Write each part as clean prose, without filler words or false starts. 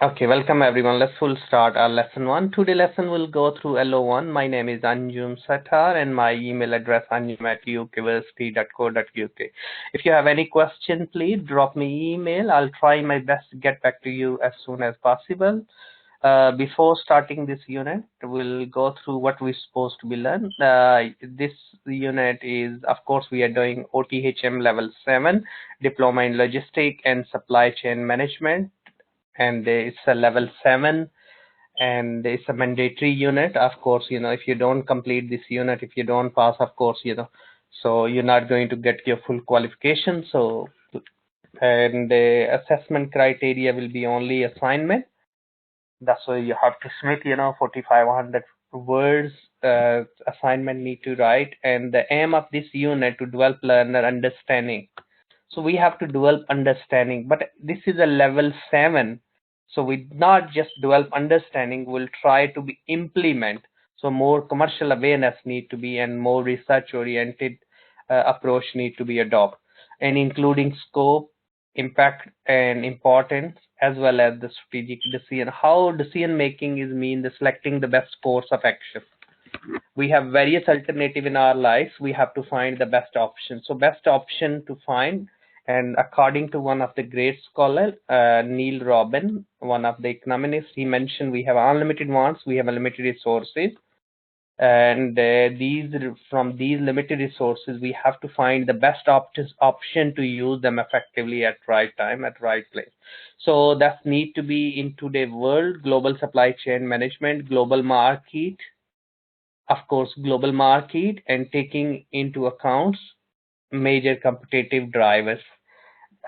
Okay, welcome everyone. We'll start our lesson one. Today lesson will go through LO1. My name is Anjum Satar and my email address anjum@ukversity.co.uk. If you have any question, please drop me email. I'll try my best to get back to you as soon as possible. Before starting this unit, we'll go through what we're supposed to be learned. This unit is, of course, we are doing OTHM level 7, Diploma in Logistic and Supply Chain Management, and it's a level 7, and it's a mandatory unit. Of course, if you don't complete this unit, if you don't pass, of course, so you're not going to get your full qualification. So, and the assessment criteria will be only assignment. That's why you have to submit 4,500 words assignment need to write, and the aim of this unit to develop learner understanding. So we have to develop understanding, but this is a level 7. So we not just develop understanding, we'll try to be implement. So more commercial awareness need to be, and more research oriented approach need to be adopted, and including scope, impact and importance, as well as the strategic decision. How decision making is mean the selecting the best course of action. We have various alternative in our lives. We have to find the best option. So best option to find, and according to one of the great scholar, Neil Robin, one of the economists, he mentioned we have unlimited wants, we have limited resources, and from these limited resources, we have to find the best option to use them effectively at right time, at right place. So that need to be in today's world, global supply chain management, global market, of course, global market, and taking into account major competitive drivers.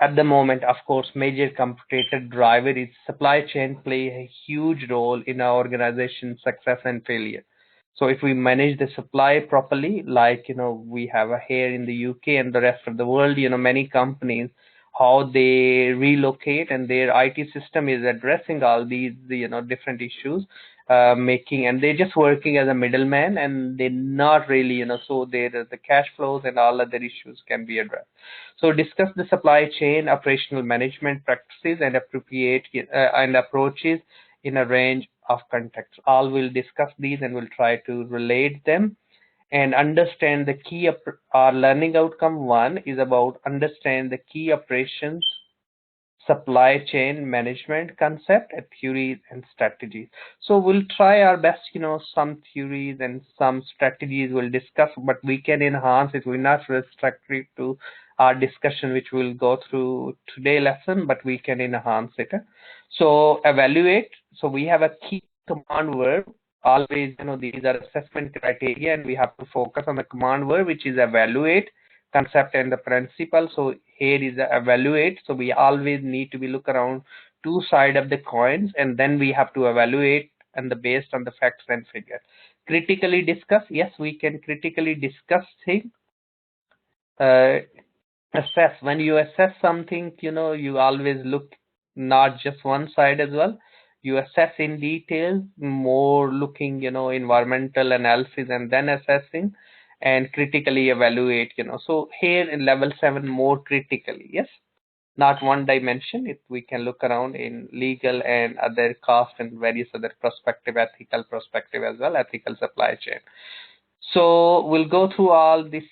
At the moment, of course, major competitive driver is supply chain play a huge role in our organization success and failure. So if we manage the supply properly, like we have here in the UK and the rest of the world, many companies, how they relocate, and their IT system is addressing all these different issues, making, and they're just working as a middleman, and they're not really so the cash flows and all other issues can be addressed. So discuss the supply chain operational management practices and appropriate and approaches in a range of contexts. All will discuss these and will try to relate them and understand the key. Our learning outcome one is about understand the key operations supply chain management concept and theories and strategies. So we'll try our best, some theories and some strategies we'll discuss, but we can enhance it. We're not restricted to our discussion, which we'll go through today lesson, but we can enhance it. So evaluate. So we have a key command verb. Always, these are assessment criteria, and we have to focus on the command verb, which is evaluate, concept and the principle. So here is the evaluate. So we always need to be look around two sides of the coins, and then we have to evaluate and based on the facts and figures. Critically discuss. Yes, we can critically discuss things. Assess. When you assess something, you always look not just one side as well. You assess in detail, more looking, environmental analysis and then assessing, and critically evaluate, So here in level 7, more critically, yes, not one dimension. If we can look around in legal and other cost and various other perspective, ethical perspective as well, ethical supply chain. So we'll go through all this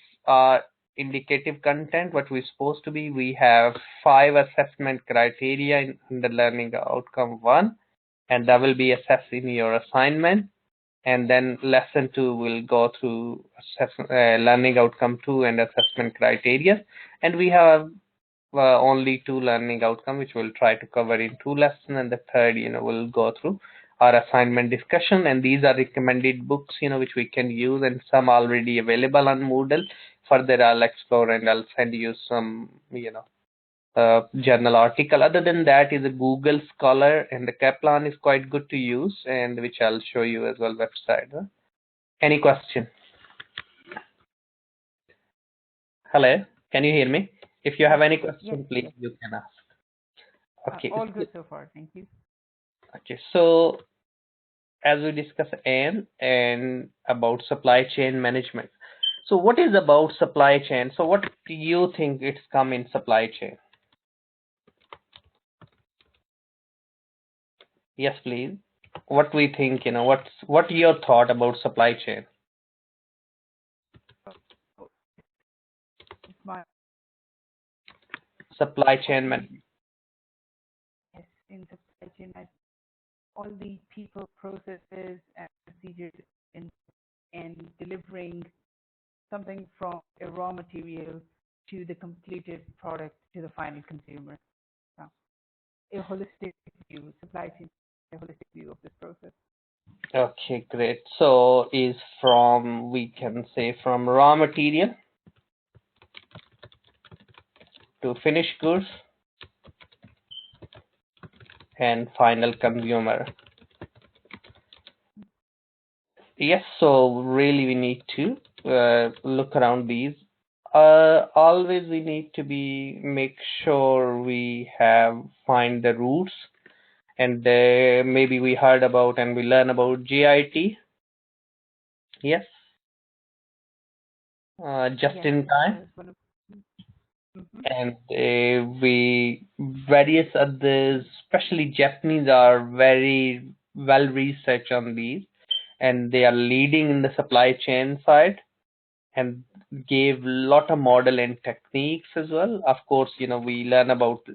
indicative content, what we're supposed to be. We have 5 assessment criteria in the learning outcome 1, and that will be assessed in your assignment. And then lesson 2 will go through learning outcome 2 and assessment criteria. And we have only 2 learning outcome, which we'll try to cover in 2 lessons. And the third, we'll go through our assignment discussion. And these are recommended books, which we can use, and some already available on Moodle. Further, I'll explore and I'll send you some, journal article. Other than that is a Google Scholar, and the Kaplan is quite good to use, and which I'll show you as well website. Any question? Hello, can you hear me? If you have any question, please you can ask. Okay. All good so far. Thank you. Okay, so as we discussed and about supply chain management. So what is about supply chain? So what do you think it's come in supply chain? Yes, please. What we think, what your thought about supply chain? So my Supply all chain the man. yes, in supply chain, all the people, processes, and procedures in and delivering something from a raw material to the completed product to the final consumer. So, a holistic view, supply chain, a holistic view of this process. Okay, great. So is from, we can say, from raw material to finished goods and final consumer. Yes, so really we need to look around these. Always we need to be make sure we have find the roots, and maybe we heard about and we learn about GIT. Yes, just Yes, in time, there's one of. Mm-hmm. and we various others, especially Japanese, are very well researched on these, and they are leading in the supply chain side and gave lot of model and techniques as well. Of course, we learn about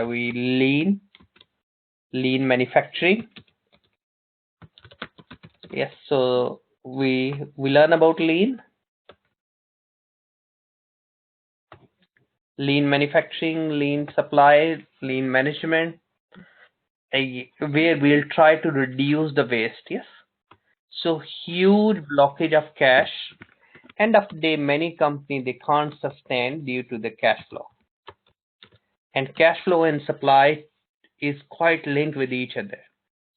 we lean manufacturing. Yes, so we learn about lean manufacturing, lean supply, lean management, where we'll try to reduce the waste. Yes, so huge blockage of cash. End of the day, many companies they can't sustain due to the cash flow, and cash flow and supply is quite linked with each other.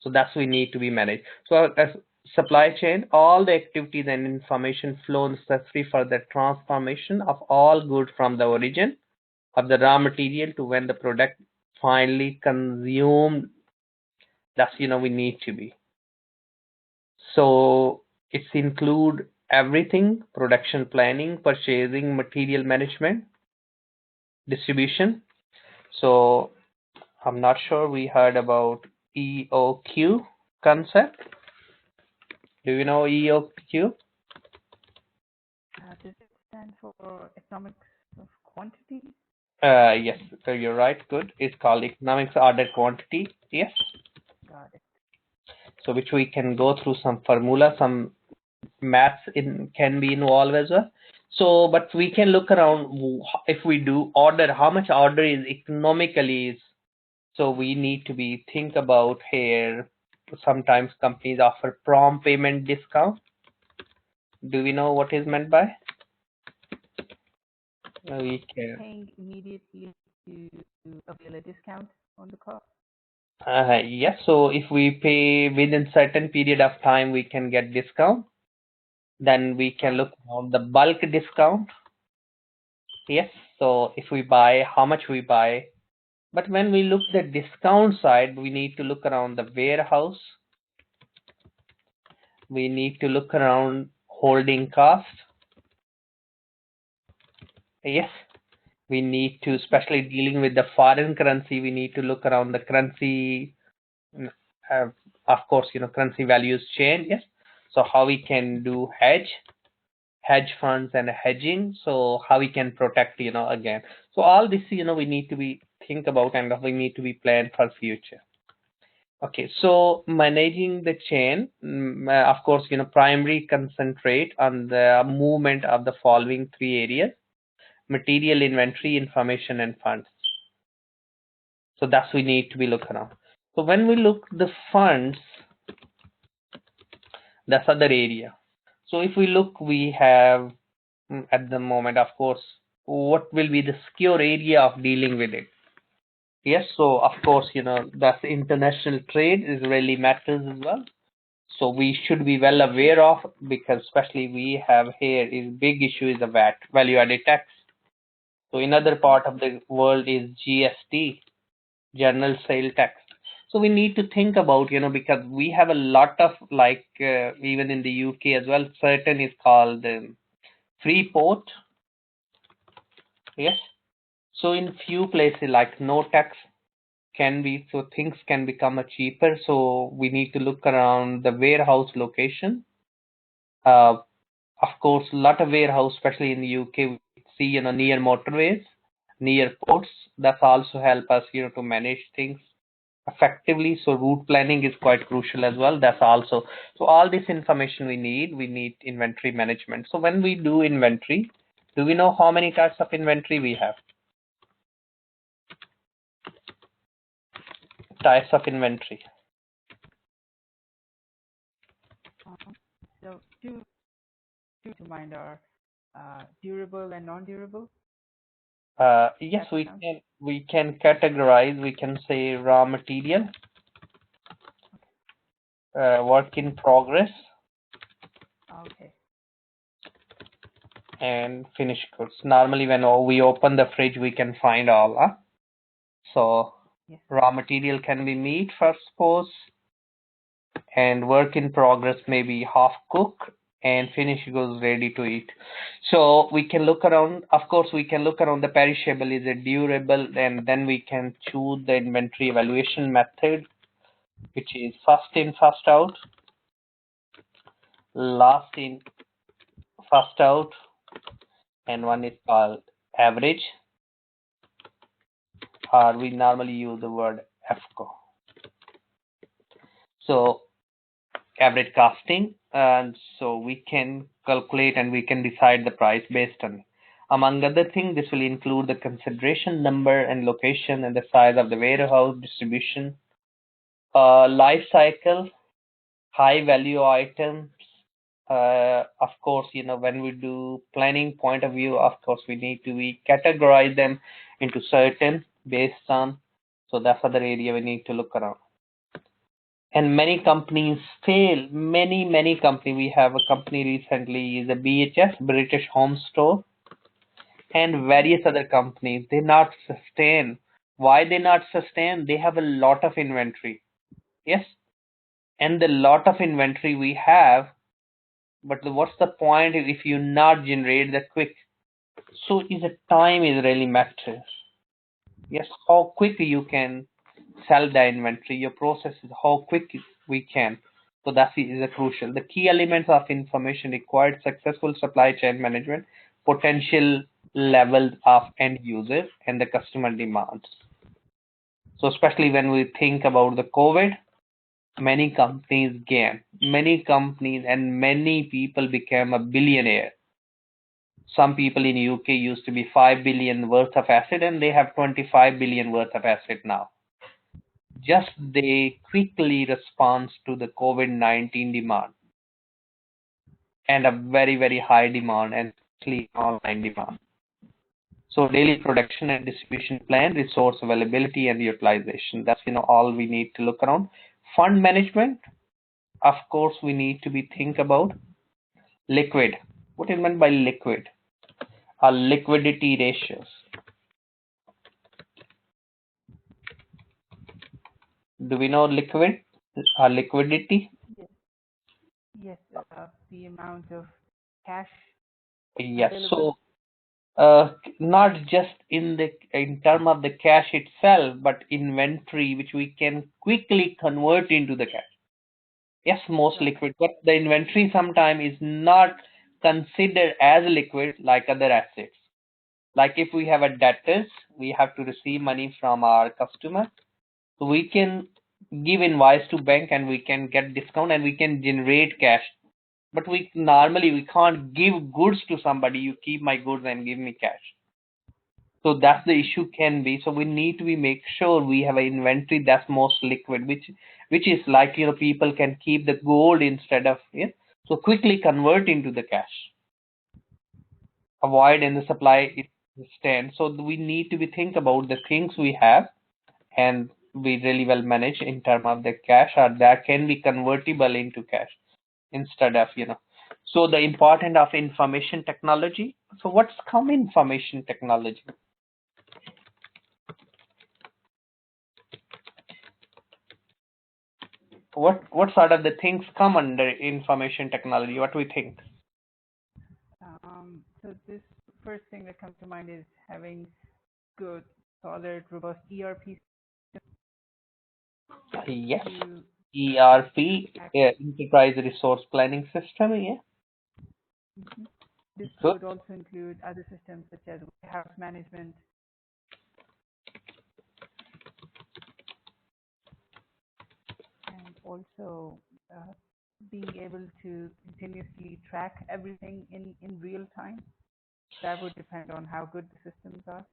So that's we need to be managed. So as supply chain, all the activities and information flow necessary for the transformation of all goods from the origin of the raw material to when the product finally consumed. That's we need to be. So it's include everything: production planning, purchasing, material management, distribution. So I'm not sure we heard about EOQ concept. Do you know EOQ? Does it stand for economics of quantity? Yes, so you're right. Good. It's called economics order quantity. Yes. Got it. So which we can go through some formula, some maths in can be involved as well. So, but we can look around if we do order, how much order is economically is. So we need to be think about here. Sometimes companies offer prompt payment discount. Do we know what is meant by? We can. Paying immediately to avail a discount on the cost. Yes. So if we pay within certain period of time, we can get discount. Then we can Got look on the bulk discount. Yes. So if we buy, how much we buy. But when we look the discount side, we need to look around the warehouse. We need to look around holding cost. Yes. We need to, especially dealing with the foreign currency, we need to look around the currency. mm, Uh, of course, currency values change. Yes. So how we can do hedge funds and hedging. So how we can protect, again. So all this, we need to be think about, and we need to be planned for future. Okay, so managing the chain, of course, primary concentrate on the movement of the following three areas: material, inventory, information, and funds. So that's we need to be looking at. So when we look the funds, that's other area. So if we look, we have at the moment, of course, what will be the secure area of dealing with it? Yes, so of course, that's international trade is really matters as well. So we should be well aware of, because especially we have here is big issue is the VAT, value added tax. So in other part of the world is GST, general sale tax. So we need to think about, because we have a lot of like even in the UK as well, certain is called free port. Yes. So in few places like no tax. can be, so things can become cheaper. So we need to look around the warehouse location. Uh, of course, a lot of warehouse, especially in the UK, we see, near motorways, near ports. That also help us, to manage things effectively. So route planning is quite crucial as well. That's also, so all this information we need inventory management. So when we do inventory, do we know how many types of inventory we have? Types of inventory. So two to mind are durable and non-durable. Yes, That we sounds can categorize. We can say raw material, work in progress, okay. and finished goods. Normally, when we open the fridge, we can find all. So Yes. raw material can be meat, first suppose, and work in progress may be half cooked, and finished goods ready to eat. So we can look around. Of course, we can look around the perishable. Is it durable? And then we can choose the inventory evaluation method, which is first in, first out, last in, first out, and one is called average, or we normally use the word FCO. So average costing, and so we can calculate and we can decide the price based on it. Among other things, this will include the consideration number and location and the size of the warehouse, distribution, life cycle, high value items. Of course, when we do planning point of view, of course, we need to categorize them into certain based on. So that's other area we need to look around. And many companies fail. Many company. We have a company recently is a BHS, British Home Store, and various other companies. They not sustain. Why they not sustain? They have a lot of inventory. Yes, and the lot of inventory we have, but what's the point if you not generate that quick? So is the time is really matters. Yes, how quick you can sell the inventory, your process is how quick we can. So that is a crucial. The key elements of information required successful supply chain management, potential levels of end users, and the customer demands. So especially when we think about the COVID, many companies gained, many companies and many people became a billionaire. Some people in UK used to be 5 billion worth of asset and they have 25 billion worth of asset now. Just they quickly respond to the COVID-19 demand and a very high demand and especially online demand. So daily production and distribution plan, resource availability and utilization. That's all we need to look around. Fund management, of course, we need to be think about liquid. What is meant by liquid? Our liquidity ratios. Do we know liquid? Our liquidity? Yes. Yes. The amount of cash Yes. available. So not just in term of the cash itself, but inventory, which we can quickly convert into the cash. Yes, most Right. liquid, but the inventory sometimes is not considered as liquid like other assets. Like if we have a debtors, we have to receive money from our customer. So we can give invoice to bank and we can get discount and we can generate cash. But we can't give goods to somebody. You keep my goods and give me cash. So that's the issue can be. So we need to be make sure we have an inventory that's most liquid, which is like people can keep the gold instead of so quickly convert into the cash. Avoid in the supply stand. So we need to be think about the things we have and we really well manage in terms of the cash or that can be convertible into cash instead of So the important of information technology. So what's come information technology? What sort of the things come under information technology? What do we think? So this first thing that comes to mind is having good, solid, robust ERP system. Yes. to ERP, act. Enterprise Resource Planning System. Yeah. Mhm. This Good. would also include other systems such as warehouse management and also uh, being able to continuously track everything in real time. That would depend on how good the systems are.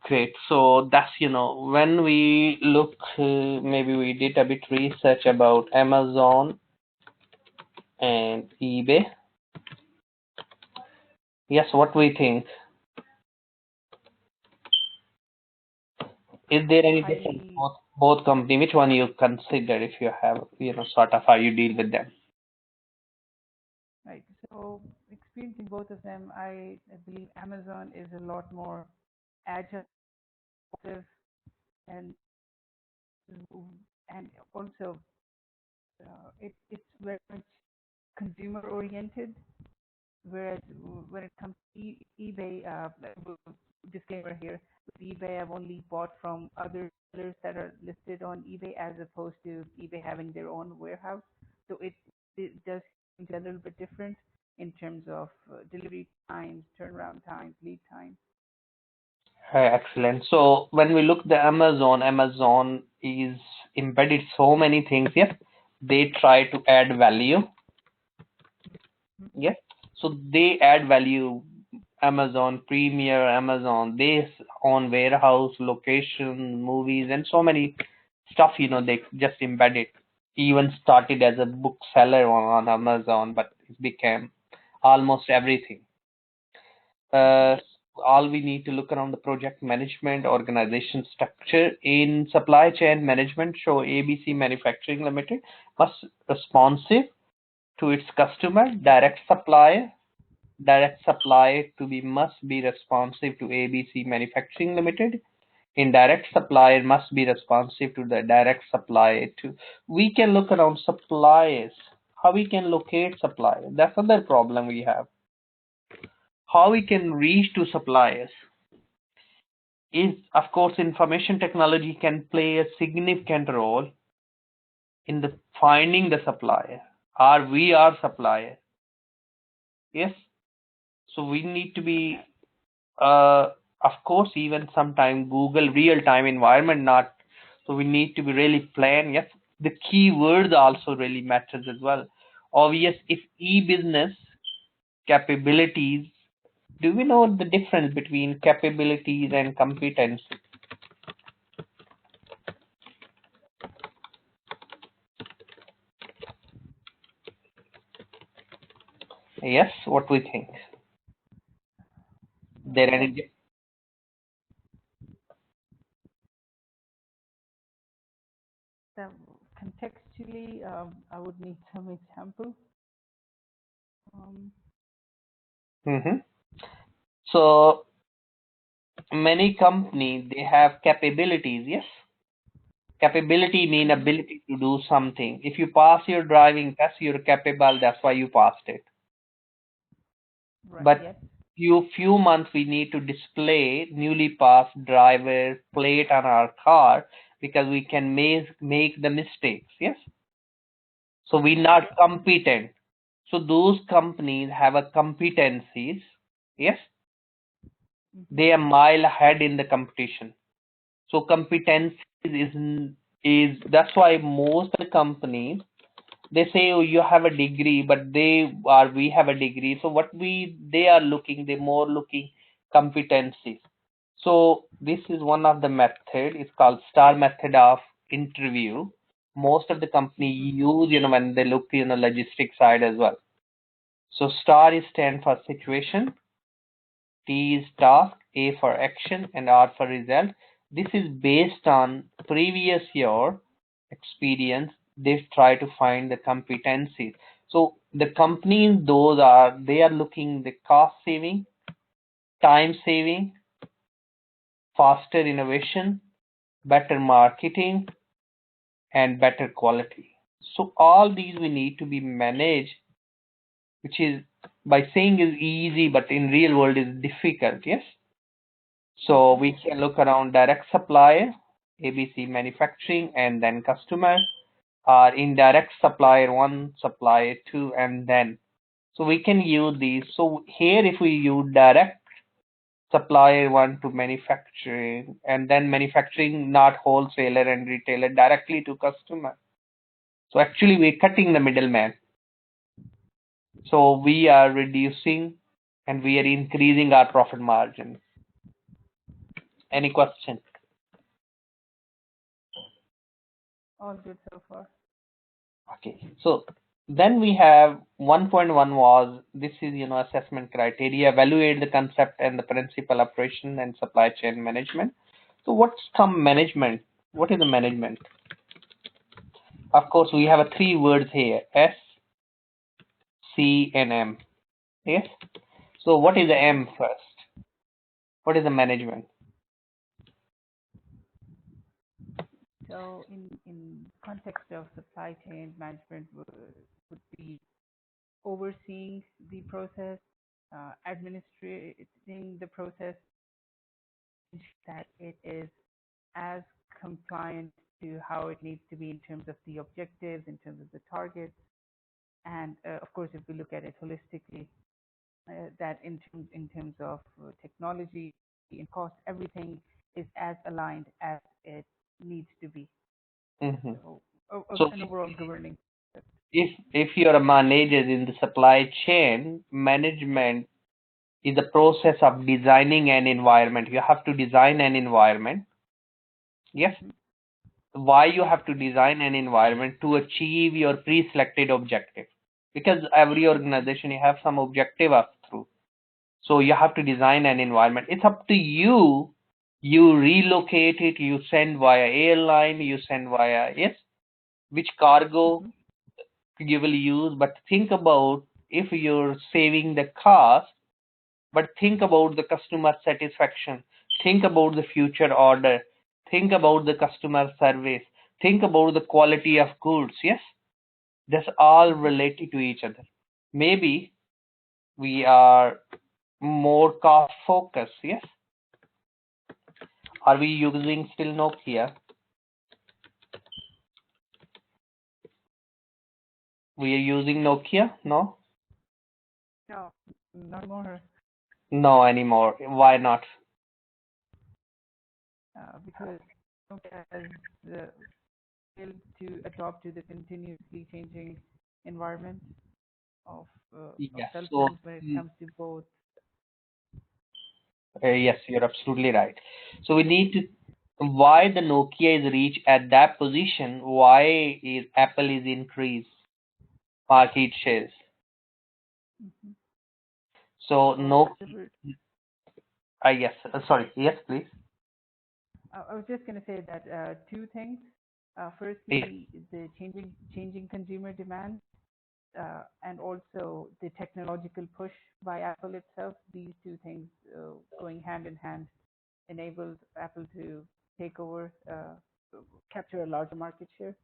Great. So that's, when we look, maybe we did a bit research about Amazon and eBay. Yes, what we think? Is there any difference I both company? Which one you consider if you have, sort of how you deal with them? Right. So experiencing both of them, I believe Amazon is a lot more agile and and also it's very much consumer oriented. Whereas when it comes to eBay, disclaimer here, with eBay, I've only bought from other sellers that are listed on eBay as opposed to eBay having their own warehouse. So it does seem to be a little bit different in terms of delivery times, turnaround times, lead times. Excellent. So when we look the Amazon is embedded so many things. Yes, they try to add value. Yes, so they add value. Amazon Premier, Amazon, they own warehouse, location, movies, and so many stuff. They just embed it. Even started as a bookseller on Amazon, but it became almost everything. Uh, all we need to look around the project management organization structure in supply chain management show ABC Manufacturing Limited must responsive to its customer, direct supply to be must be responsive to ABC Manufacturing Limited. Indirect supplier must be responsive to the direct supplier to. We can look around suppliers. How we can locate suppliers? That's another problem we have. How we can reach to suppliers is, of course, information technology can play a significant role in the finding the supplier. Are we our supplier? Yes. So we need to be, of course, even sometime Google real time environment not. So we need to be really plan. Yes, the keywords also really matters as well. Obvious, if e-business capabilities, do we know the difference between capabilities and competence? Yes, what we think? There Um, any? so contextually, I would need some examples. Um, Mm-hmm. So many companies they have capabilities. Yes, capability mean mhm. ability to do something. If you pass your driving test, you're capable. That's why you passed it. Right. But Yes. few months we need to display newly passed driver plate on our car because we can make the mistakes. Yes, so we're Right. not Yes. competent. So those companies have a competencies. Yes, Hmm. they are mile ahead in the competition. So competence is that's why most of the companies they say, oh, you have a degree, but we have a degree. So what they are looking, they more looking competencies. So this is one of the method. It's called STAR method of interview. Most of the company Hmm. use, when they look, logistic side as well. So STAR is stand for situation, T is task, A for action, and R for result. This is based on previous year experience. They try to find the competencies. So the companies, they are looking the cost saving, time saving, faster innovation, better marketing, and better quality. So all these we need to be managed, which is by saying is easy, but in real world is difficult. Yes. So Hmm. we can look around direct supplier. ABC manufacturing, and then customer, or indirect supplier 1, supplier 2, and then. So we can use these. So here if we use direct supplier 1 to manufacturing, and then manufacturing, not wholesaler and retailer, directly to customer. So actually we're cutting the middleman. So we are reducing and we are increasing our profit margin. Any question? All good so far. Okay, so then we have 1.1 was, this is, assessment criteria, evaluate the concept and the principal operation and supply chain management. So what's some management? What is the management? Of course, we have a 3 words here, S, C, and M. Yes. So what is the M first? What is the management? So in context of supply chain management would be overseeing the process, administrating the process, that it is as compliant to how it needs to be in terms of the objectives, in terms of the targets, and of course, if we look at it holistically, that in terms of technology and cost, everything is as aligned as it needs to be. Mm-hmm. So an overall governing. If you're a manager in the supply chain, management is the process of designing an environment. You have to design an environment. Yes. Why you have to design an environment? To achieve your pre-selected objective. Because every organization you have some objective up through. So you have to design an environment. It's up to you. You relocate it, you send via airline, you send via, yes, which cargo you will use, but think about if you're saving the cost, but think about the customer satisfaction, think about the future order, think about the customer service, think about the quality of goods. Yes, that's all related to each other. Maybe we are more cost focused. Yes, are we using still Nokia? We are using Nokia? No, No, not more. no anymore. Why not? Because Nokia has failed to adopt to the continuously changing environment of Yes. cell So phones when it comes to both. yes, you're absolutely right. So we need to, why the Nokia is reached at that position, why is Apple is increased market shares. Mhm. So So Nokia, yes, sorry, yes, please. I was just going to say that two things. Yes. Firstly, the changing consumer demand, and also the technological push by Apple itself. These two things going hand in hand enabled Apple to take over, capture a larger market share.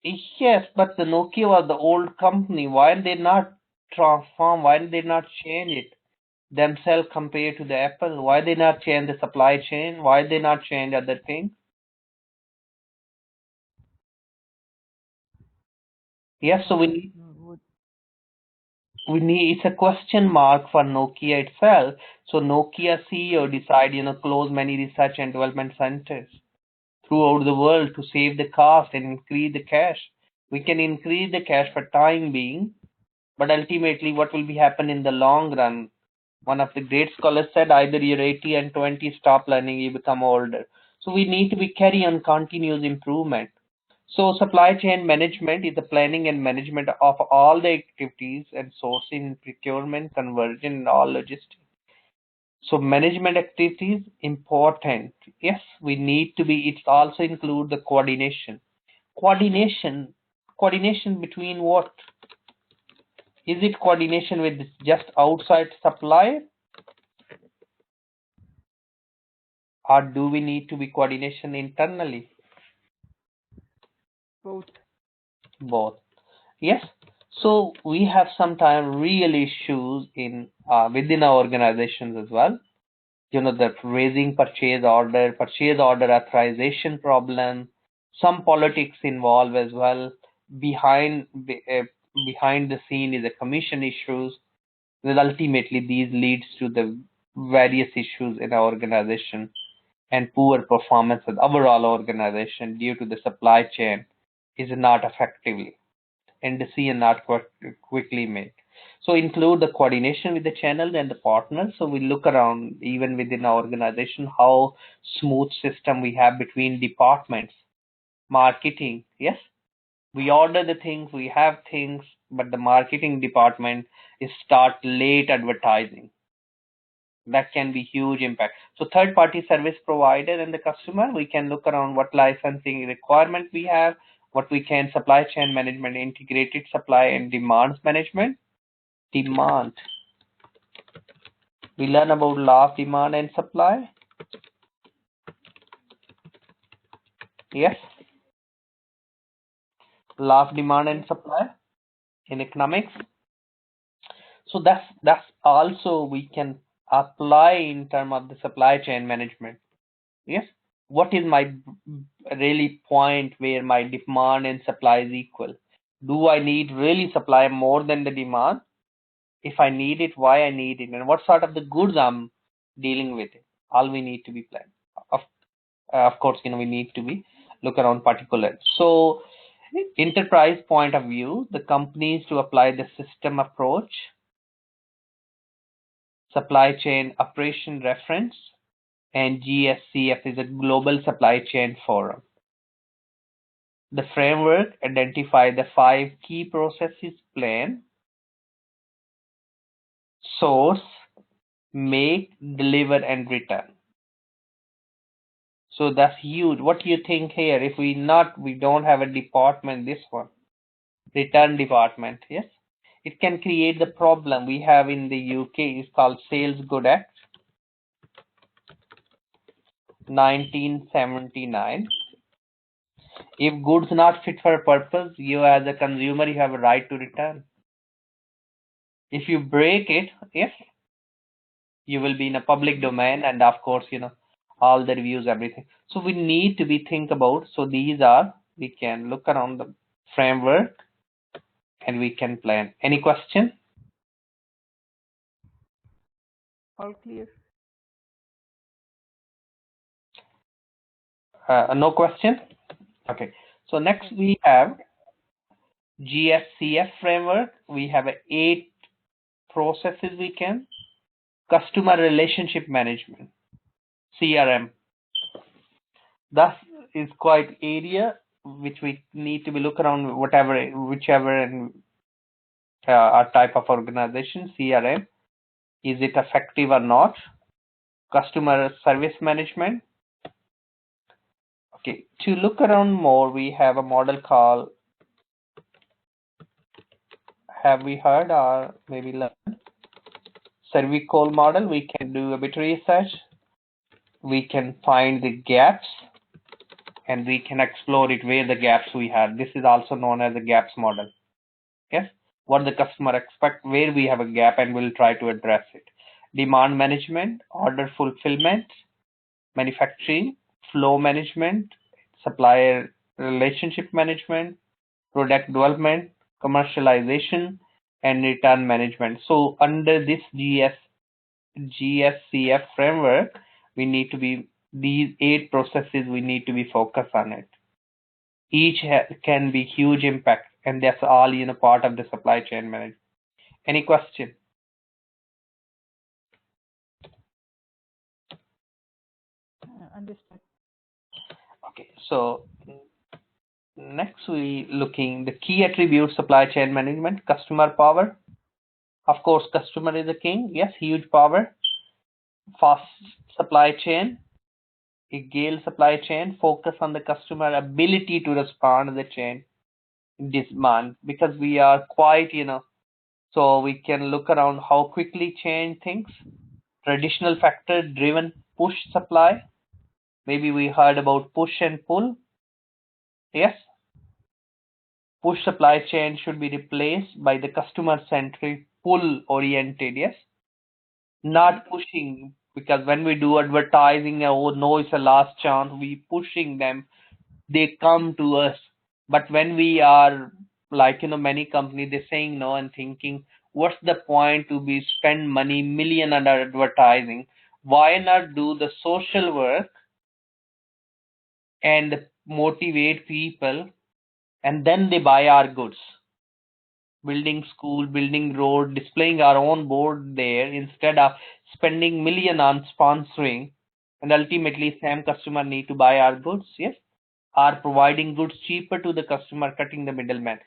Yes, but the Nokia was the old company. Why did they not transform? Why did they not change it themselves compared to the Apple? Why they not change the supply chain? Why they not change other things? Yes, so What would we need, it's a question mark for Nokia itself. So Nokia CEO decide, close many research and development centers throughout the world to save the cost and increase the cash. We can increase the cash for time being, but ultimately what will be happen in the long run? One of the great scholars said either you're 80 and 20, stop learning, you become older. So we need to be carry on continuous improvement. So supply chain management is the planning and management of all the activities and sourcing, procurement, conversion, and all logistics. So management activities important. Yes, we need to be. It also include the coordination. Coordination, coordination between what? Is it coordination with just outside supplier, or do we need to be coordination internally? both? Both. Yes. So we have sometimes real issues in within our organizations as well. the raising purchase order authorization problem, some politics involved as well. Behind the scene is the commission issues. Well, ultimately, these leads to the various issues in our organization and poor performance of our overall organization due to the supply chain is not effectively and decision not quickly made. So include the coordination with the channel and the partners. So we look around even within our organization how smooth system we have between departments, marketing. Yes, we order the things, we have things, but the marketing department is start late advertising. That can be huge impact. So third party service provider and the customer, we can look around what licensing requirement we have, what we can supply chain management, integrated supply and demands management. Demand. We learn about law of demand and supply. Yes. Law of demand and supply in economics. So that's also we can apply in terms of the supply chain management. Yes. What is my really point where my demand and supply is equal? Do I need really supply more than the demand? If I need it, why I need it, and what sort of the goods I'm dealing with it. All we need to be planned. Of course, we need to be look around particulars. So enterprise point of view, the companies to apply the system approach, supply chain operation reference, and GSCF is a global supply chain forum. The framework identify the 5 key processes: plan, source, make, deliver, and return. So that's huge. What do you think here? If we don't have a department, this one, return department, yes, it can create the problem we have in the UK. It's called Sales Good Act, 1979. If goods not fit for purpose, you as a consumer, you have a right to return. If you break it, yes, you will be in a public domain, and of course, all the reviews, everything. So we need to be think about. So these are, we can look around the framework and we can plan. Any question? All clear. No question? Okay. So next we have GSCF framework. We have 8 processes we can. Customer relationship management, CRM. That is quite area which we need to be look around whichever and our type of organization. CRM, is it effective or not? Customer service management. Okay, to look around more, we have a model called, have we heard or maybe learned? Cervical model. We can do a bit research. We can find the gaps and we can explore it where the gaps we have. This is also known as the gaps model. Yes, what the customer expect, where we have a gap, and we'll try to address it. Demand management, order fulfillment, manufacturing, flow management, supplier relationship management, product development, commercialization, and return management. So under this GSCF framework, we need to be, these 8 processes we need to be focused on it. Each can be huge impact, and that's all part of the supply chain management. Any question? Understood. Okay, so next we looking the key attributes supply chain management. Customer power. Of course, customer is the king. Yes, huge power. Fast supply chain, agile supply chain, focus on the customer ability to respond to the chain demand, because we are quite, so we can look around how quickly change things. Traditional factor driven push supply. Maybe we heard about push and pull. Yes. Push supply chain should be replaced by the customer centric pull oriented. Yes. Not pushing because when we do advertising, oh no, it's a last chance, we pushing them, they come to us. But when we are like, many companies, they're saying no and thinking, what's the point to be spend money million on advertising? Why not do the social work and motivate people, and then they buy our goods, building school, building road, displaying our own board there instead of spending million on sponsoring, and ultimately same customer need to buy our goods, yes, are providing goods cheaper to the customer, cutting the middleman.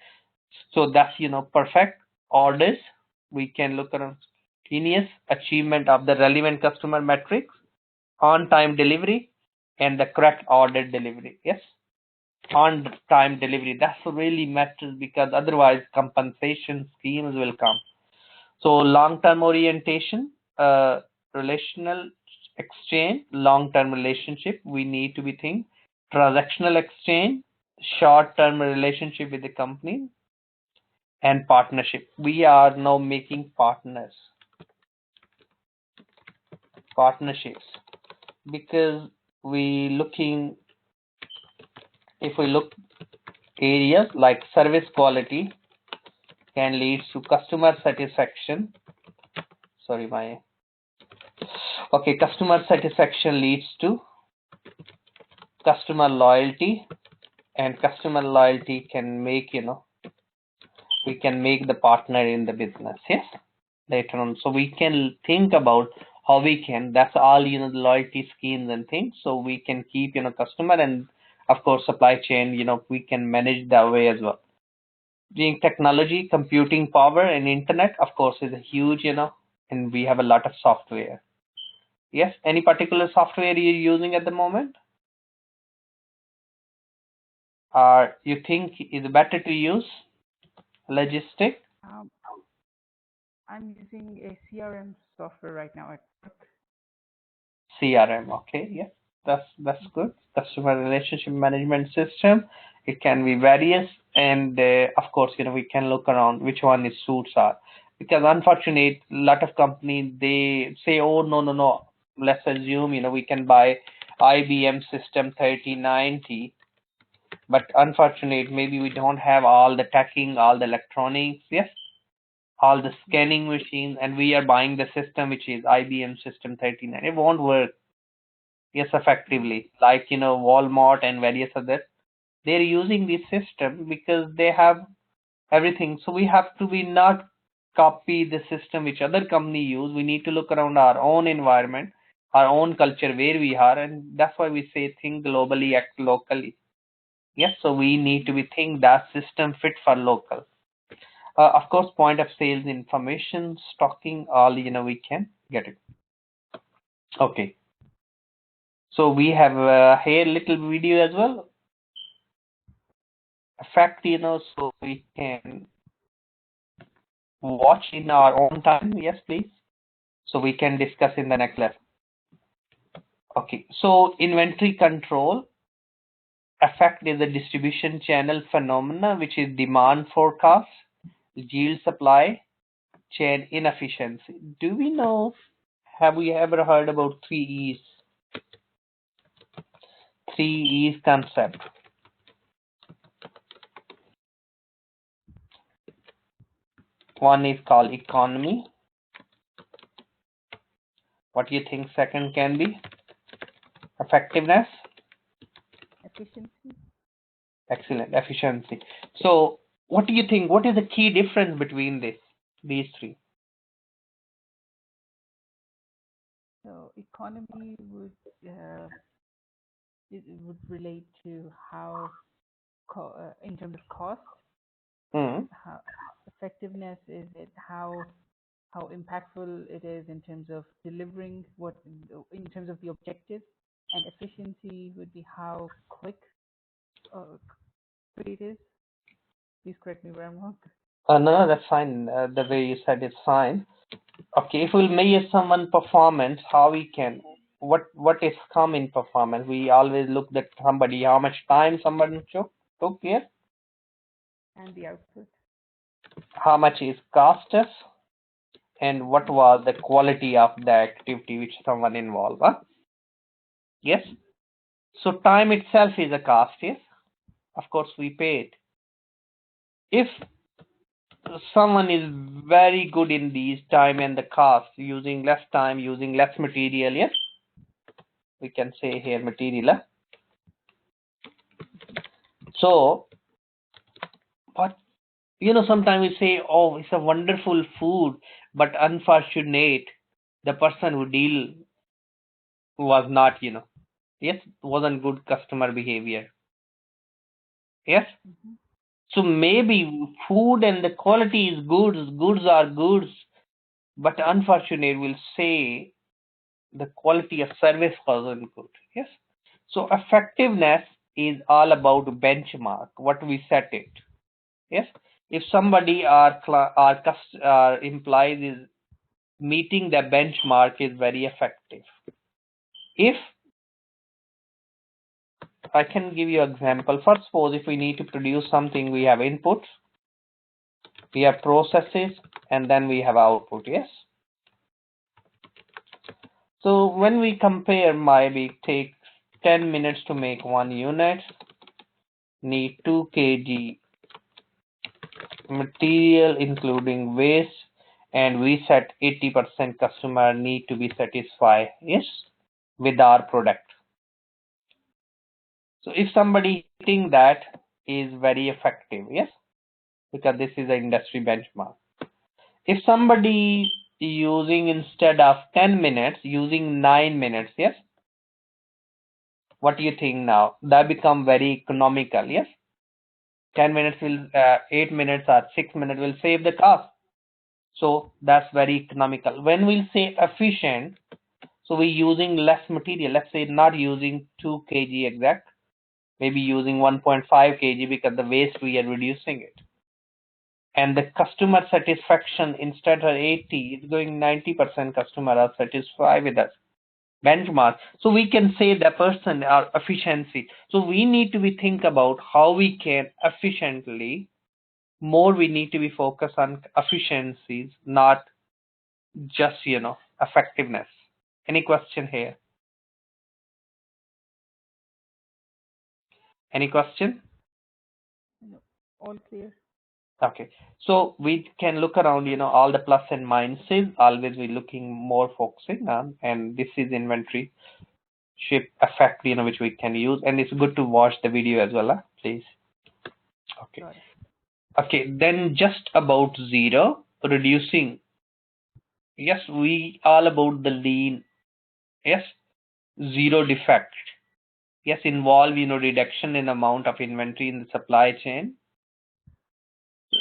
So that's, perfect orders. We can look around genius achievement of the relevant customer metrics, on time delivery, and the correct order delivery. Yes, on time delivery. That's really matters, because otherwise compensation schemes will come. So long-term orientation, relational exchange, long-term relationship, we need to be think transactional exchange, short-term relationship with the company, and partnership. We are now making partnerships, because we looking, if we look areas like service quality can lead to customer satisfaction. Sorry, customer satisfaction leads to customer loyalty, and customer loyalty can make, we can make the partner in the business, yes, later on. So we can think about how we can, that's all, the loyalty schemes and things, so we can keep, customer, and of course supply chain, we can manage that way as well. Being technology, computing power, and internet, of course, is a huge, and we have a lot of software. Yes, any particular software you're using at the moment, or you think is better to use? Logistic? Um, I'm using a CRM software right now at work. CRM, okay, yeah, that's good. Customer relationship management system. It can be various, and of course, we can look around which one is suits our. Because unfortunately, a lot of companies, they say, oh no no no, let's assume, we can buy IBM system 3090, but unfortunately, maybe we don't have all the tracking, all the electronics, yes, all the scanning machines, and we are buying the system which is IBM system 39. It won't work, yes, effectively. Like, Walmart and various other, they're using this system because they have everything. So we have to be not copy the system which other company use. We need to look around our own environment, our own culture where we are, and that's why we say think globally, act locally. Yes, so we need to be think that system fit for local. Of course, point of sales information, stocking, all, we can get it. Okay. So we have here little video as well. Effect, so we can watch in our own time. Yes, please. So we can discuss in the next lesson. Okay. So inventory control. Effect is a distribution channel phenomena, which is demand forecast, yield supply, chain inefficiency. Do we know, have we ever heard about 3 E's? 3 E's concept. One is called economy. What do you think second can be? Effectiveness? Efficiency. Excellent. Efficiency. So what do you think? What is the key difference between these three? So economy would it would relate to how in terms of cost. How effectiveness is it how impactful it is in terms of delivering what in terms of the objective, and efficiency would be how quick it is. Please correct me where I'm wrong. No, that's fine. The way you said it's fine. Okay, if we'll measure someone performance, how we can, what is common performance? We always look at somebody, how much time someone took here, And the output. how much is cost us, and what was the quality of the activity which someone involved. Huh? Yes. So time itself is a cost. Yes. Of course, we pay it. If someone is very good in these time and the cost, using less time, using less material, yes, we can say here material. So, but sometimes we say, oh, it's a wonderful food, but unfortunate, the person who deal was not, yes, wasn't good customer behavior. Yes. Mm-hmm. So maybe food and the quality is goods are goods, but unfortunate will say the quality of service wasn't good. Yes. So effectiveness is all about benchmark, what we set it. Yes. If somebody our implies is meeting the benchmark is very effective. If I can give you an example, first suppose if we need to produce something, we have inputs, we have processes, and then we have output. Yes. So when we compare, maybe take 10 minutes to make 1 unit, need 2 kg material including waste, and we set 80% customer need to be satisfied, yes, with our product. So if somebody think that is very effective, yes, because this is an industry benchmark. If somebody using instead of 10 minutes using 9 minutes, yes, what do you think now? That become very economical, yes. 10 minutes will 8 minutes or 6 minutes will save the cost. So that's very economical. When we'll say efficient, so we're using less material. Let's say not using 2 kg exact, maybe using 1.5 kg because the waste we are reducing it. And the customer satisfaction instead of 80 is going 90% customer are satisfied with us. Benchmark. So we can say the person our efficiency. So we need to be think about how we can efficiently more we need to be focused on efficiencies, not just effectiveness. Any question here? Any question? No, all clear. Okay, so we can look around, all the plus and minuses. Always we looking more focusing on, and this is inventory ship effect, which we can use, and it's good to watch the video as well, please. Okay. Got it. Okay, then just about zero reducing. Yes, we all about the lean. Yes, zero defect. Yes, involve reduction in amount of inventory in the supply chain,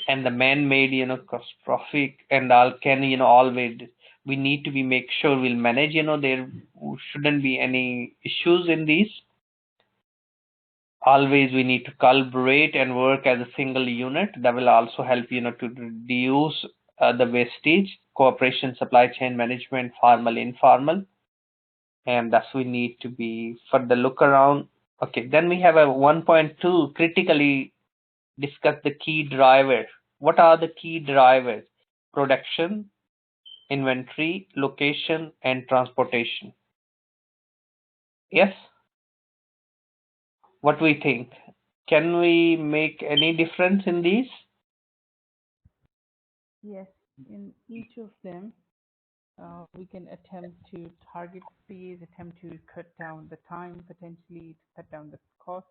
and the man-made catastrophic and all can always we need to be make sure we'll manage there shouldn't be any issues in these. Always we need to collaborate and work as a single unit. That will also help to reduce the wastage, cooperation, supply chain management, formal, informal, and thus we need to be for the look around. Okay, then we have a 1.2 critically discuss the key drivers. What are the key drivers? Production, inventory, location, and transportation. Yes? What we think? Can we make any difference in these? Yes, in each of them, we can attempt to target fees, attempt to cut down the time, potentially cut down the cost.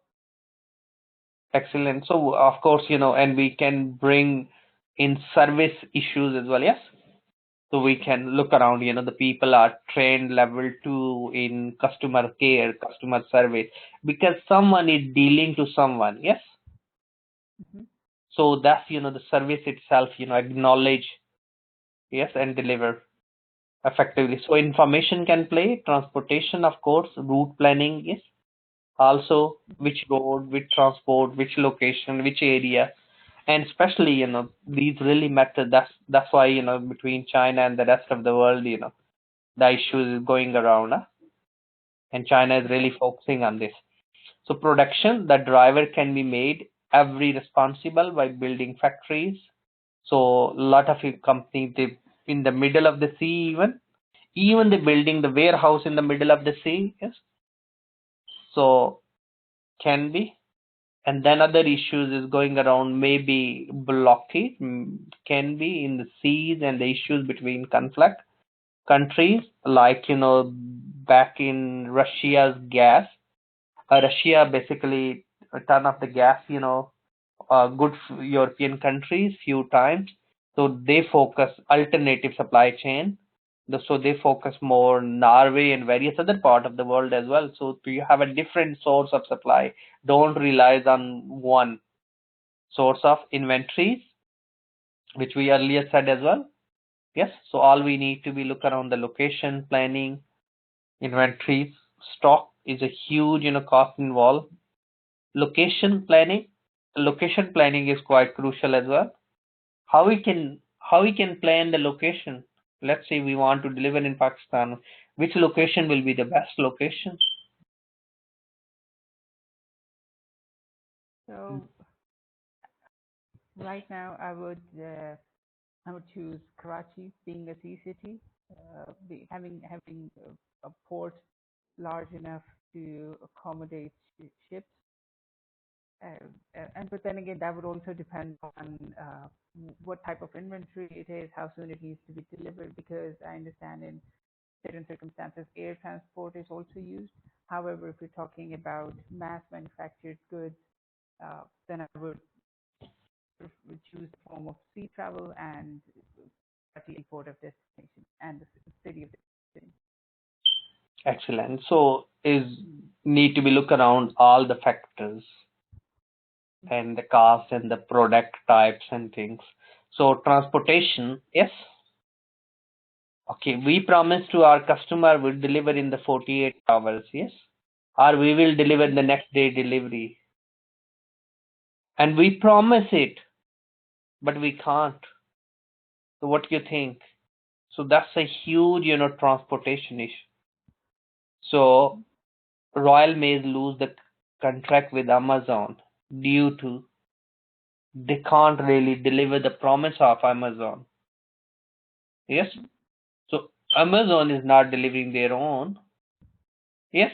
Excellent. So of course, and we can bring in service issues as well. Yes. So we can look around, the people are trained level 2 in customer care, customer service, because someone is dealing to someone. Yes. Mm-hmm. So that's, the service itself, acknowledge, yes, and deliver effectively. So information can play, transportation, of course, route planning, yes. Also, which road, which transport, which location, which area, and especially, these really matter. That's why, between China and the rest of the world, the issue is going around, and China is really focusing on this. So production, the driver can be made every responsible by building factories. So a lot of companies they in the middle of the sea, even the building the warehouse in the middle of the sea. Yes, so can be. And then other issues is going around, maybe blockade, can be in the seas, and the issues between conflict countries, like back in Russia's gas. Russia basically turn off the gas, good European countries few times. So they focus alternative supply chain. So they focus more Norway and various other part of the world as well. So you have a different source of supply. Don't rely on one source of inventories, which we earlier said as well. Yes. So all we need to be look around the location planning, inventories, stock is a huge cost involved. Location planning is quite crucial as well. How we can plan the location. Let's say we want to deliver in Pakistan, which location will be the best location? So right now, I would choose Karachi, being a sea city, having a port large enough to accommodate ships. But then again, that would also depend on what type of inventory it is, how soon it needs to be delivered, because I understand in certain circumstances air transport is also used. However, if we're talking about mass manufactured goods, then I would choose the form of sea travel and the port of destination and the city of destination. Excellent. So is need to be look around all the factors and the cost and the product types and things. So transportation, yes. Okay, we promise to our customer we'll deliver in the 48 hours, yes, or we will deliver the next day delivery, and we promise it, but we can't. So what do you think? So that's a huge, transportation issue. So Royal Mail lose the contract with Amazon due to they can't really deliver the promise of Amazon. Yes. So Amazon is not delivering their own. Yes.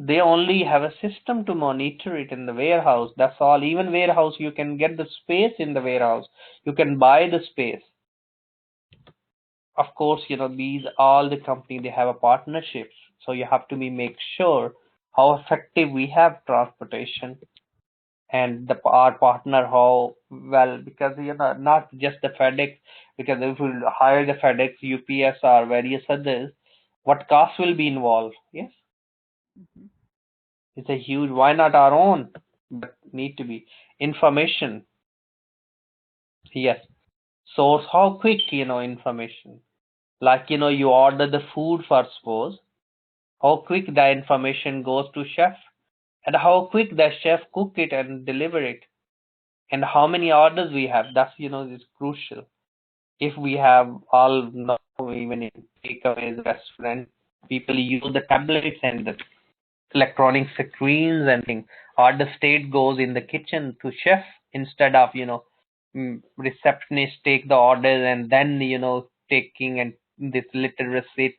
They only have a system to monitor it in the warehouse. That's all. Even warehouse, you can get the space in the warehouse. You can buy the space. Of course, these all the company they have a partnerships. So you have to be make sure how effective we have transportation and our partner how well, because not just the FedEx, because if we hire the FedEx, UPS or various others, what cost will be involved? Yes, Mm-hmm. it's a huge. Why not our own? But need to be information. Yes, source how quick information. Like you order the food for suppose, how quick the information goes to chef, and how quick the chef cook it and deliver it, and how many orders we have. That's is crucial. If we have all now, even in takeaways restaurant, people use the tablets and the electronic screens and things. Order state goes in the kitchen to chef instead of receptionist take the orders and then taking and this little receipt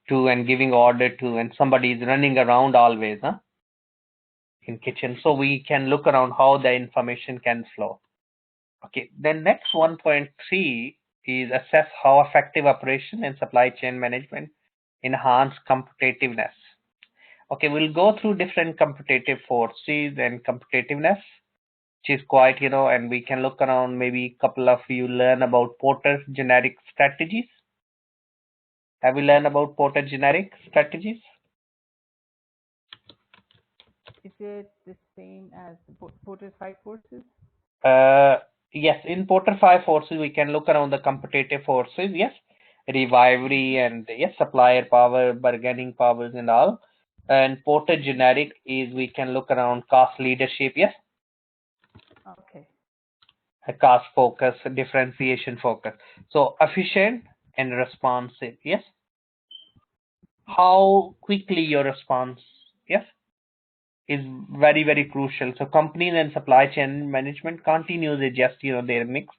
to and giving order to, and somebody is running around always, in kitchen. So we can look around how the information can flow. Okay, then next 1.3 is assess how effective operation and supply chain management enhance competitiveness. Okay, we'll go through different competitive forces and competitiveness, which is quite, and we can look around, maybe a couple of you learn about Porter generic strategies. Have you learned about Porter generic strategies? Is it the same as the Porter's five forces? Uh, yes, in Porter 5 forces, we can look around the competitive forces, yes, rivalry and yes, supplier power, bargaining powers and all. And Porter generic is we can look around cost leadership, yes, Okay. a cost focus, differentiation focus. So efficient and responsive, yes. How quickly your response, yes, is very, very crucial. So companies and supply chain management continues adjust, their mix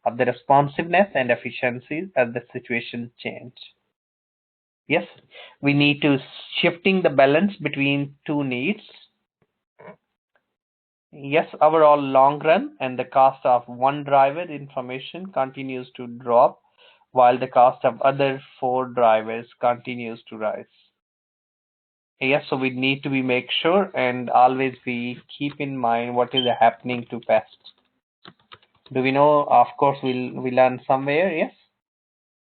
of the responsiveness and efficiency as the situation change. Yes, we need to shifting the balance between two needs. Yes, overall long run and the cost of one driver information continues to drop while the cost of other four drivers continues to rise. Yes, so we need to be make sure and always be keep in mind what is happening to past. Do we know? Of course, we learn somewhere. Yes,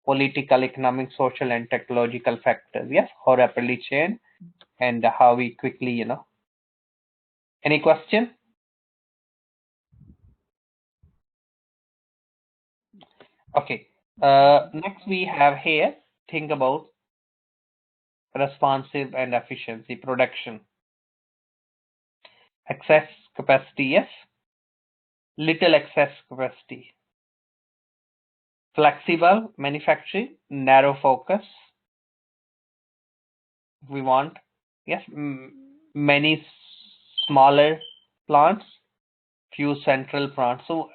political, economic, social, and technological factors. Yes, how rapidly change and how we quickly, Any question? Okay. Next we have here. Think about responsive and efficiency production. Excess capacity, yes. Little excess capacity. Flexible manufacturing, narrow focus. We want, yes, many smaller plants, few central plants. So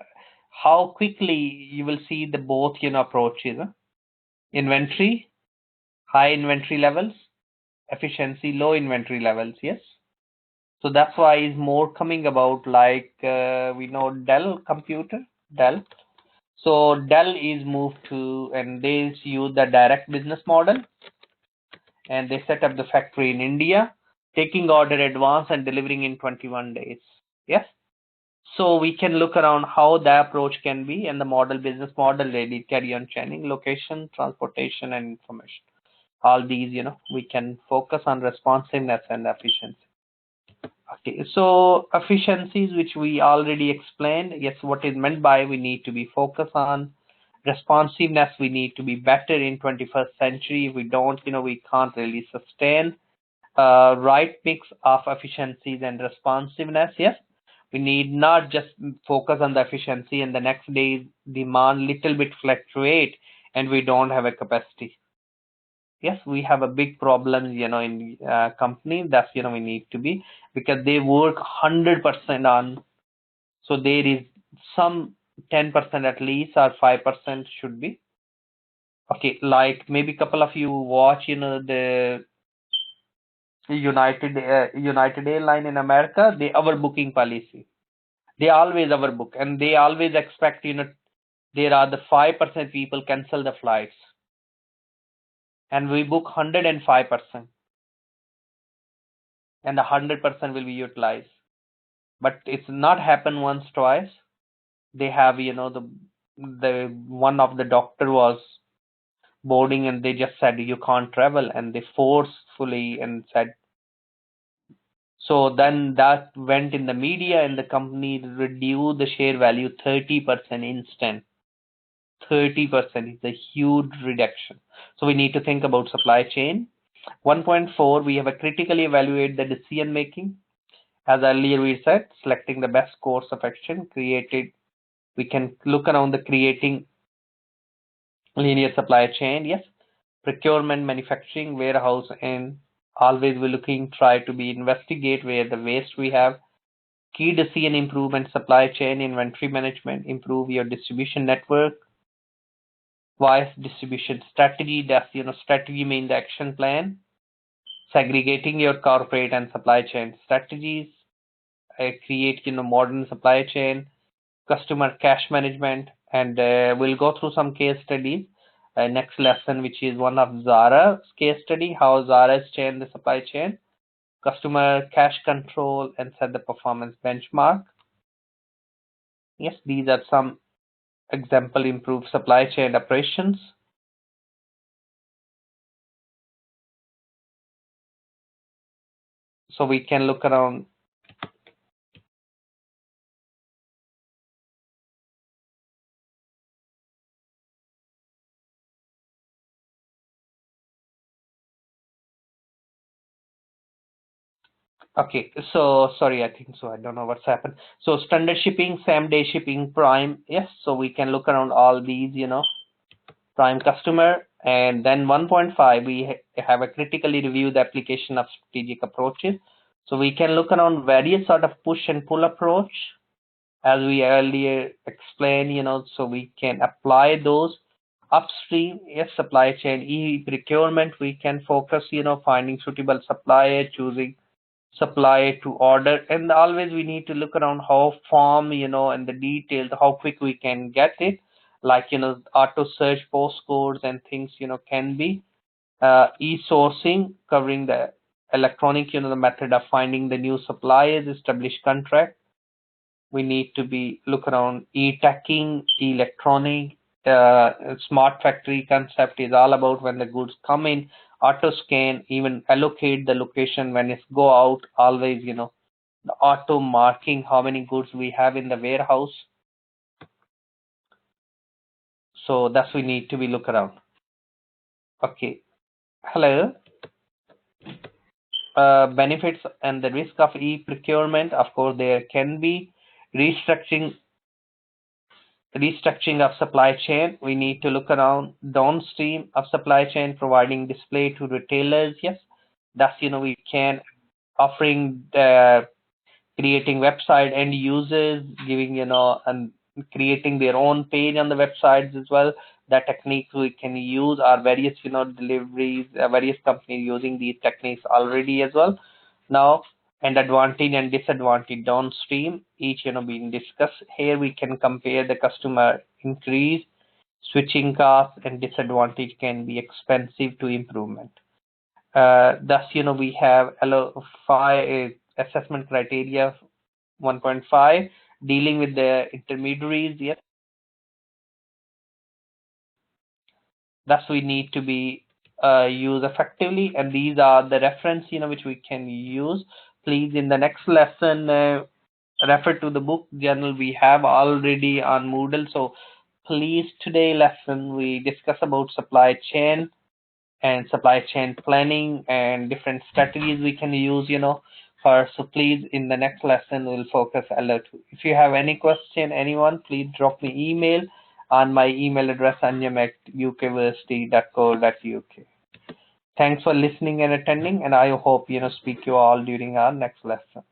how quickly you will see the both, approaches. Inventory, high inventory levels, efficiency, low inventory levels, yes. So that's why is more coming about like we know Dell computer, Dell. So Dell is moved to and they use the direct business model and they set up the factory in India, taking order advance and delivering in 21 days. Yes. So we can look around how the approach can be and the model business model really carry on chaining, location, transportation, and information. All these, we can focus on responsiveness and efficiency. Okay, so efficiencies, which we already explained, yes, what is meant by we need to be focused on responsiveness. We need to be better in 21st century. If we don't, we can't really sustain right mix of efficiencies and responsiveness. Yes, we need not just focus on the efficiency and the next day demand little bit fluctuate and we don't have a capacity. Yes, we have a big problem, in company. That's, we need to be because they work 100% on. So there is some 10% at least or 5% should be. Okay, like maybe couple of you watch, the United Airline in America, they overbooking policy. They always overbook and they always expect, there are the 5% people cancel the flights and we book 105%. And 100% will be utilized. But it's not happened once, twice. They have, the one of the doctor was boarding and they just said you can't travel and they forcefully and said. So then that went in the media and the company reduced the share value 30% instant. 30% is a huge reduction. So we need to think about supply chain. 1.4, we have a critically evaluate the decision making. As earlier we said, selecting the best course of action created. We can look around the creating linear supply chain. Yes, procurement, manufacturing, warehouse, and always we're looking try to be investigate where the waste we have. Key decision improvement, supply chain, inventory management, improve your distribution network. Wise distribution strategy. That's strategy mean the action plan. Segregating your corporate and supply chain strategies. Create modern supply chain, customer cash management, and we'll go through some case studies next lesson, which is one of Zara's case study, how Zara has changed the supply chain, customer cash control, and set the performance benchmark. Yes, these are some example improved supply chain operations. So we can look around. Okay, so sorry, I think so. I don't know what's happened. So standard shipping, same day shipping, prime. Yes, so we can look around all these, prime customer. And then 1.5, we have a critically review the application of strategic approaches. So we can look around various sort of push and pull approach. as we earlier explained, so we can apply those upstream. Yes, supply chain, e-procurement, we can focus, finding suitable supplier, choosing supplier to order, and always we need to look around how form, and the details, how quick we can get it, like, auto search postcodes and things, can be e-sourcing, covering the electronic, the method of finding the new suppliers, establish contract. We need to be look around e-tacking, electronic, smart factory concept is all about when the goods come in, auto scan, even allocate the location when it's go out, always, the auto marking how many goods we have in the warehouse. So that's we need to be look around. Okay. Hello. Benefits and the risk of e-procurement. Of course, there can be restructuring of supply chain. We need to look around downstream of supply chain, providing display to retailers. Yes, that's, we can offering creating website end users, giving, and creating their own page on the websites as well. That techniques we can use are various, deliveries, various companies using these techniques already as well now. And advantage and disadvantage downstream, each, being discussed here. We can compare the customer increase, switching costs, and disadvantage can be expensive to improvement. Thus, we have LO5 assessment criteria 1.5, dealing with the intermediaries. Yes, thus we need to be used effectively, and these are the reference, which we can use. Please, in the next lesson, refer to the book journal we have already on Moodle. So please, today lesson we discuss about supply chain and supply chain planning and different strategies we can use, for. So please, in the next lesson we'll focus LO2. If you have any question, anyone, please drop me email on my email address, anyam@ukversity.co.uk. Thanks for listening and attending, and I hope, speak you all during our next lesson.